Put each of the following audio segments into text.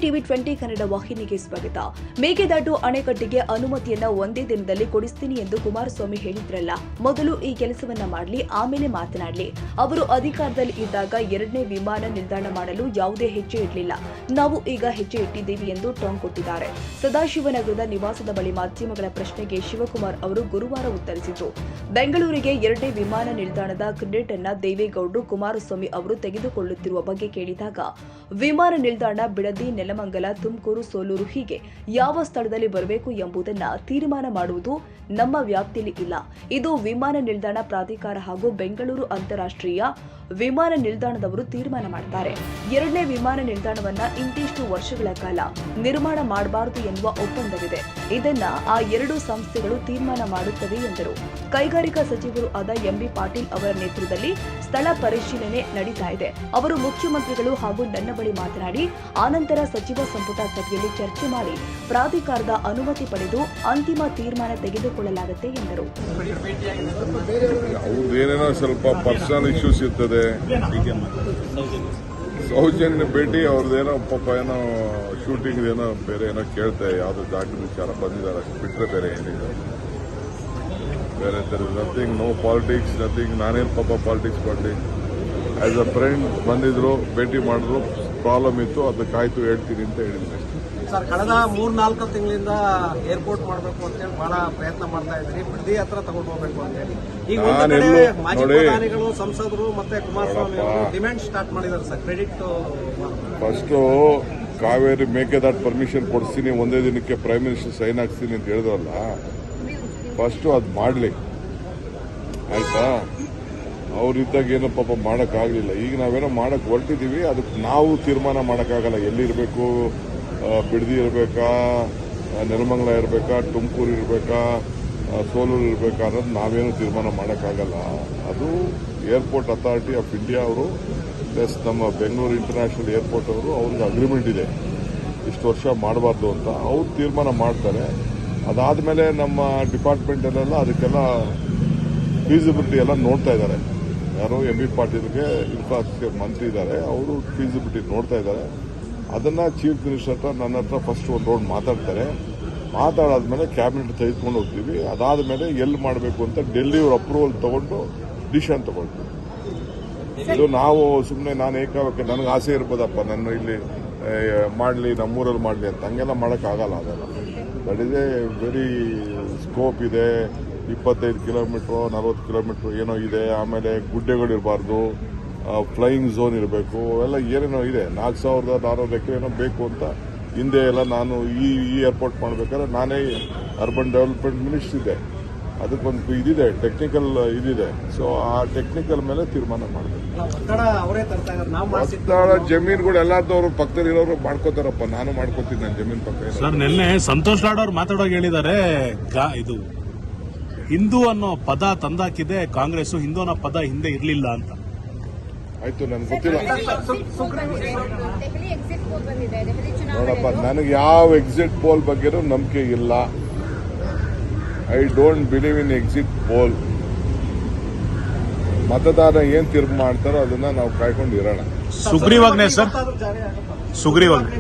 TV 20 Kannada ವಾಹಿನಿಗೆ ಸ್ವಾಗತ. ಮೇಕೆದಾಟು ಅಣೆಕಟ್ಟಿಗೆ ಅನುಮತಿಯನ್ನ ಒಂದೇ ದಿನದಲ್ಲಿ ಕೊಡಿಸ್ತೀನಿ ಎಂದು ಕುಮಾರಸ್ವಾಮಿ ಹೇಳಿದ್ರಲ್ಲ, ಮೊದಲು ಈ ಕೆಲಸವನ್ನ ಮಾಡಲಿ, ಆಮೇಲೆ ಮಾತನಾಡಲಿ. ಅವರು ಅಧಿಕಾರದಲ್ಲಿ ಇದ್ದಾಗ ಎರಡನೇ ವಿಮಾನ ನಿಲ್ದಾಣ ಮಾಡಲು ಯಾವುದೇ ಹೆಜ್ಜೆ ಇರಲಿಲ್ಲ. ನಾವು ಈಗ ಹೆಜ್ಜೆ ಇಟ್ಟಿದ್ದೀವಿ ಎಂದು ಟಾಂಗ್ ಕೊಟ್ಟಿದ್ದಾರೆ. ಸದಾಶಿವನಗರದ ನಿವಾಸದ ಬಳಿ ಮಾಧ್ಯಮಗಳ ಪ್ರಶ್ನೆಗೆ ಶಿವಕುಮಾರ್ ಅವರು ಗುರುವಾರ ಉತ್ತರಿಸಿದರು. ಬೆಂಗಳೂರಿಗೆ ಎರಡನೇ ವಿಮಾನ ನಿಲ್ದಾಣದ ಕ್ರೆಡಿಟ್ ಅನ್ನ ದೇವೇಗೌಡರು ಕುಮಾರಸ್ವಾಮಿ ಅವರು ತೆಗೆದುಕೊಳ್ಳುತ್ತಿರುವ ಬಗ್ಗೆ ಕೇಳಿದಾಗ, ವಿಮಾನ ನಿಲ್ದಾಣ ಬಿಡದಿ, ನೆಲಮಂಗಲ, ತುಮಕೂರು, ಸೋಲೂರು ಹೀಗೆ ಯಾವ ಸ್ಥಳದಲ್ಲಿ ಬರಬೇಕು ಎಂಬುದನ್ನು ತೀರ್ಮಾನ ಮಾಡುವುದು ನಮ್ಮ ವ್ಯಾಪ್ತಿಯಲ್ಲಿ ಇಲ್ಲ. ಇದು ವಿಮಾನ ನಿಲ್ದಾಣ ಪ್ರಾಧಿಕಾರ ಹಾಗೂ ಬೆಂಗಳೂರು ಅಂತಾರಾಷ್ಟ್ರೀಯ ವಿಮಾನ ನಿಲ್ದಾಣದವರು ತೀರ್ಮಾನ ಮಾಡ್ತಾರೆ. ಎರಡನೇ ವಿಮಾನ ನಿಲ್ದಾಣವನ್ನ ಇಂತಿಷ್ಟು ವರ್ಷಗಳ ಕಾಲ ನಿರ್ಮಾಣ ಮಾಡಬಾರದು ಎನ್ನುವ ಒಪ್ಪಂದವಿದೆ. ಇದನ್ನ ಆ ಎರಡು ಸಂಸ್ಥೆಗಳು ತೀರ್ಮಾನ ಮಾಡುತ್ತವೆ ಎಂದರು. ಕೈಗಾರಿಕಾ ಸಚಿವರು ಆದ ಎಂಬಿ ಪಾಟೀಲ್ ಅವರ ನೇತೃತ್ವದಲ್ಲಿ ಸ್ಥಳ ಪರಿಶೀಲನೆ ನಡೀತಾ ಇದೆ. ಅವರು ಮುಖ್ಯಮಂತ್ರಿಗಳು ಹಾಗೂ ನನ್ನ ಬಳಿ ಮಾತನಾಡಿ, ಆನಂತರ ಸಚಿವ ಸಂಪುಟ ಸಭೆಯಲ್ಲಿ ಚರ್ಚೆ ಮಾಡಿ ಪ್ರಾಧಿಕಾರದ ಅನುಮತಿ ಪಡೆದು ಅಂತಿಮ ತೀರ್ಮಾನ ತೆಗೆದುಕೊಳ್ಳಲಾಗುತ್ತೆ ಎಂದರು. ಅವ್ರದ್ದೇನೇನೋ ಸ್ವಲ್ಪ ಪರ್ಸನಲ್ ಇಶ್ಯೂಸ್ ಇರ್ತದೆ. ಸೌಜನ್ಯ ಭೇಟಿ ಅವ್ರದ್ದೇನೋ ಪಾಪ ಏನೋ ಶೂಟಿಂಗ್ ಏನೋ ಬೇರೆ ಏನೋ ಕೇಳ್ತಾರೆ, ಯಾವ್ದು ಜಾಗದ ವಿಚಾರ ಬಂದಿದ್ದಾರೆ, ಅಷ್ಟು ಬಿಟ್ಟರೆ ಬೇರೆ ಏನಿದೆ. ಬೇರೆ ನಥಿಂಗ್, ನೋ ಪಾಲಿಟಿಕ್ಸ್, ನಥಿಂಗ್. ನಾನೇನು ಪಾಪ ಪಾಲಿಟಿಕ್ಸ್ ಮಾಡಲಿ. ಆಸ್ ಅ ಫ್ರೆಂಡ್ ಬಂದಿದ್ರು, ಭೇಟಿ ಮಾಡಿದ್ರು, ಪ್ರಾಬ್ಲಮ್ ಇತ್ತು, ಅದಕ್ಕಾಯ್ತು ಹೇಳ್ತೀನಿ ಅಂತ ಹೇಳಿದ್ದೆ. ಸರ್, ಕಳೆದ 3-4 ತಿಂಗಳಿಂದ ಏರ್ಪೋರ್ಟ್ ಮಾಡಬೇಕು ಅಂತೇಳಿ ಬಹಳ ಪ್ರಯತ್ನ ಮಾಡ್ತಾ ಇದ್ರಿ, ಬಿಡದಿ ಹತ್ರ ತಗೊಂಡು ಹೋಗ್ಬೇಕು ಅಂತ ಹೇಳಿ. ಈಗ ಒಂದು ಕಡೆ ಮಾಜಿ ಪ್ರಧಾನಿಗಳು, ಸಂಸದರು ಮತ್ತೆ ಕುಮಾರಸ್ವಾಮಿ ಅವರು ಡಿಮ್ಯಾಂಡ್ ಸ್ಟಾರ್ಟ್ ಮಾಡಿದ್ದಾರೆ sir, credit. First Kaveri Mekedatu permission ಕೊಡಿಸ್ತೀನಿ, ಒಂದೇ ದಿನಕ್ಕೆ ಪ್ರೈಮ್ ಮಿನಿಸ್ಟರ್ ಸೈನ್ ಹಾಕ್ತೀನಿ ಅಂತ ಹೇಳಿದ್ರಲ್ಲ, ಫಸ್ಟ್ ಅದು ಮಾಡಲಿ, ಆಯ್ತಾ? ಅವ್ರಿದ್ದಾಗ ಏನೋ ಪಾಪ ಮಾಡೋಕ್ಕಾಗಲಿಲ್ಲ. ಈಗ ನಾವೇನೋ ಮಾಡಕ್ ಹೊರಟಿದ್ದೀವಿ, ಅದಕ್ಕೆ ನಾವು ತೀರ್ಮಾನ ಮಾಡೋಕ್ಕಾಗಲ್ಲ. ಎಲ್ಲಿರಬೇಕು, ಬಿಡದಿ ಇರಬೇಕಾ, ನೆಲಮಂಗಲ ಇರಬೇಕಾ, ತುಮಕೂರು ಇರಬೇಕಾ, ಸೋಲೂರು ಇರಬೇಕಾ ಅನ್ನೋದು ನಾವೇನು ತೀರ್ಮಾನ ಮಾಡೋಕ್ಕಾಗಲ್ಲ. ಅದು ಏರ್ಪೋರ್ಟ್ ಅಥಾರಿಟಿ ಆಫ್ ಇಂಡಿಯಾ ಅವರು ಪ್ಲಸ್ ನಮ್ಮ ಬೆಂಗಳೂರು ಇಂಟರ್ನ್ಯಾಷನಲ್ ಏರ್ಪೋರ್ಟ್ ಅವರು, ಅವ್ರಿಗೆ ಅಗ್ರಿಮೆಂಟ್ ಇದೆ ಇಷ್ಟು ವರ್ಷ ಮಾಡಬಾರ್ದು ಅಂತ. ಅವ್ರು ತೀರ್ಮಾನ ಮಾಡ್ತಾರೆ. ಅದಾದಮೇಲೆ ನಮ್ಮ ಡಿಪಾರ್ಟ್ಮೆಂಟಲ್ಲೆಲ್ಲ ಅದಕ್ಕೆಲ್ಲ ಫೀಸಿಬಿಲಿಟಿ ಎಲ್ಲ ನೋಡ್ತಾ ಇದ್ದಾರೆ. ಯಾರೋ ಎಂಬಿ ಪಾಟೀಲ್ಗೆ ಇನ್ಫ್ರಾಸ್ಟ್ರಕ್ಚರ್ ಮಂತ್ರಿ ಇದ್ದಾರೆ, ಅವರು ಫೀಸಿಬಿಲಿಟಿ ನೋಡ್ತಾ ಇದ್ದಾರೆ. ಅದನ್ನ ಚೀಫ್ ಮಿನಿಸ್ಟರ್ ಹತ್ರ, ನನ್ನ ಹತ್ರ ಫಸ್ಟ್ ಒಂದು ರೌಂಡ್ ಮಾತಾಡ್ತಾರೆ. ಮಾತಾಡಾದ್ಮೇಲೆ ಕ್ಯಾಬಿನೆಟ್ ತೆಗೆದುಕೊಂಡು ಹೋಗ್ತೀವಿ. ಅದಾದ್ಮೇಲೆ ಎಲ್ಲಿ ಮಾಡಬೇಕು ಅಂತ ಡೆಲ್ಲಿಯವ್ರ ಅಪ್ರೂವಲ್ ತಗೊಂಡು ಡಿಸಿಷನ್ ತಗೊಳ್ತೀವಿ. ಇದು ನಾವು ಸುಮ್ಮನೆ ನಾನು ಏಕಾವಕ್ಕೆ ನನಗೆ ಆಸೆ ಇರ್ಬೋದಪ್ಪ, ನನ್ನ ಇಲ್ಲಿ ಮಾಡಲಿ, ನಮ್ಮೂರಲ್ಲಿ ಮಾಡಲಿ ಅಂತ ಹಂಗೆಲ್ಲ ಮಾಡೋಕ್ಕಾಗಲ್ಲ. ಅದೆಲ್ಲ that is A very scope ಇದೆ. 25 ಕಿಲೋಮೀಟ್ರು 40 ಕಿಲೋಮೀಟ್ರು ಏನೋ ಇದೆ. ಆಮೇಲೆ ಗುಡ್ಡೆಗಳಿರಬಾರ್ದು, ಫ್ಲೈಯಿಂಗ್ ಝೋನ್ ಇರಬೇಕು, ಅವೆಲ್ಲ ಏನೇನೋ ಇದೆ. 4,400 ಎಕರೆ ಏನೋ ಬೇಕು ಅಂತ ಹಿಂದೆ ಎಲ್ಲ ನಾನು ಈ ಏರ್ಪೋರ್ಟ್ ಮಾಡಬೇಕಾದ್ರೆ ನಾನೇ ಅರ್ಬನ್ ಡೆವಲಪ್ಮೆಂಟ್ ಮಿನಿಸ್ಟರ್ ಇದ್ದೆ. ಅದಕ್ಕೊಂದು ಇದಿದೆ, ಟೆಕ್ನಿಕಲ್ ಇದಿದೆ. ಸೊ ಆ ಟೆಕ್ನಿಕಲ್ ಮೇಲೆ ತೀರ್ಮಾನ ಮಾಡಬೇಕು. ಜಮೀನುಗಳು ಎಲ್ಲಾದವರು ಪಕ್ಕದಲ್ಲಿ ಇರೋರು ಮಾಡ್ಕೋತಾರಪ್ಪ, ನಾನು ಮಾಡ್ಕೋತೀನಿ ನನ್ನ ಜಮೀನು ಪಕ್ಕ. ಸರ್, ನಿನ್ನೆ ಸಂತೋಷ್ ಲಾಡ್ ಅವ್ರು ಮಾತಾಡೋಕೆ ಹೇಳಿದ್ದಾರೆ, ಇದು ಹಿಂದೂ ಅನ್ನೋ ಪದ ತಂದಾಕಿದೆ ಕಾಂಗ್ರೆಸ್, ಹಿಂದೂ ಅನ್ನೋ ಪದ ಹಿಂದೆ ಇರಲಿಲ್ಲ ಅಂತ. ಆಯ್ತು, ನನ್ಗೆ ಗೊತ್ತಿಲ್ಲ ನೋಡಪ್ಪ. ನನಗೆ ಯಾವ ಎಕ್ಸಿಟ್ ಪೋಲ್ ಬಗ್ಗೆನೂ ನಂಬಿಕೆ ಇಲ್ಲ. I don't believe in exit poll. ಮತದಾರ ಏನ್ ತೀರ್ಪು ಮಾಡ್ತಾರೋ ಅದನ್ನ ನಾವು ಕಾಯ್ಕೊಂಡು ಇರೋಣ. ಸುಗ್ರೀವಾಜ್ಞೆ ಸರ್, ಸುಗ್ರೀವಾಜ್ಞೆ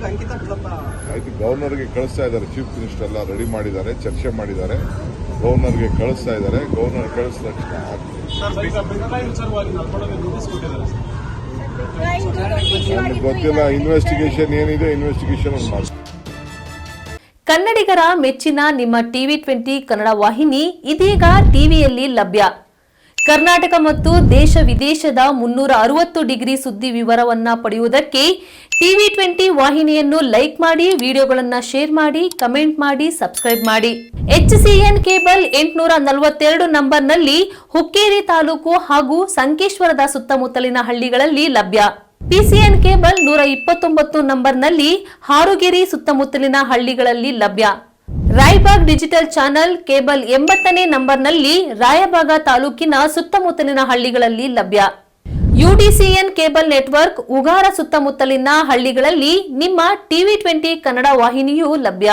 ಆಯ್ತು, ಗವರ್ನರ್ಗೆ ಕಳಿಸ್ತಾ ಇದ್ದಾರೆ. ಚೀಫ್ ಮಿನಿಸ್ಟರ್ ಎಲ್ಲ ರೆಡಿ ಮಾಡಿದ್ದಾರೆ, ಚರ್ಚೆ ಮಾಡಿದ್ದಾರೆ, ಗವರ್ನರ್ಗೆ ಕಳಿಸ್ತಾ ಇದ್ದಾರೆ. ಗವರ್ನರ್ ಕಳಿಸಿದ ತಕ್ಷಣ ನಮ್ಗೆ ಗೊತ್ತಿಲ್ಲ. ಇನ್ವೆಸ್ಟಿಗೇಷನ್ ಏನಿದೆ, ಇನ್ವೆಸ್ಟಿಗೇಷನ್ ಮಾಡಿ. ಕನ್ನಡಿಗರ ಮೆಚ್ಚಿನ ನಿಮ್ಮ ಟಿವಿ 20 ಕನ್ನಡ ವಾಹಿನಿ ಇದೀಗ ಟಿವಿಯಲ್ಲಿ ಲಭ್ಯ. ಕರ್ನಾಟಕ ಮತ್ತು ದೇಶ ವಿದೇಶದ 360 ಡಿಗ್ರಿ ಸುದ್ದಿ ವಿವರವನ್ನ ಪಡೆಯುವುದಕ್ಕೆ ಟಿವಿ 20 ವಾಹಿನಿಯನ್ನು ಲೈಕ್ ಮಾಡಿ, ವಿಡಿಯೋಗಳನ್ನು ಶೇರ್ ಮಾಡಿ, ಕಮೆಂಟ್ ಮಾಡಿ, ಸಬ್ಸ್ಕ್ರೈಬ್ ಮಾಡಿ. HCN ಕೇಬಲ್ 842 ನಂಬರ್ನಲ್ಲಿ ಹುಕ್ಕೇರಿ ತಾಲೂಕು ಹಾಗೂ ಸಂಕೇಶ್ವರದ ಸುತ್ತಮುತ್ತಲಿನ ಹಳ್ಳಿಗಳಲ್ಲಿ ಲಭ್ಯ. PCN ಕೇಬಲ್ 129 ನಂಬರ್ನಲ್ಲಿ ಹಾರುಗೆರೆ ಸುತ್ತಮುತ್ತಲಿನ ಹಳ್ಳಿಗಳಲ್ಲಿ ಲಭ್ಯ. ರಾಯಬಾಗ್ ಡಿಜಿಟಲ್ ಚಾನೆಲ್ ಕೇಬಲ್ 80ನೇ ನಂಬರ್ನಲ್ಲಿ ರಾಯಬಾಗ ತಾಲೂಕಿನ ಸುತ್ತಮುತ್ತಲಿನ ಹಳ್ಳಿಗಳಲ್ಲಿ ಲಭ್ಯ. UDCN ಕೇಬಲ್ ನೆಟ್ವರ್ಕ್ ಉಗಾರ ಸುತ್ತಮುತ್ತಲಿನ ಹಳ್ಳಿಗಳಲ್ಲಿ ನಿಮ್ಮ ಟಿವಿ 20 ಕನ್ನಡ ವಾಹಿನಿಯೂ ಲಭ್ಯ.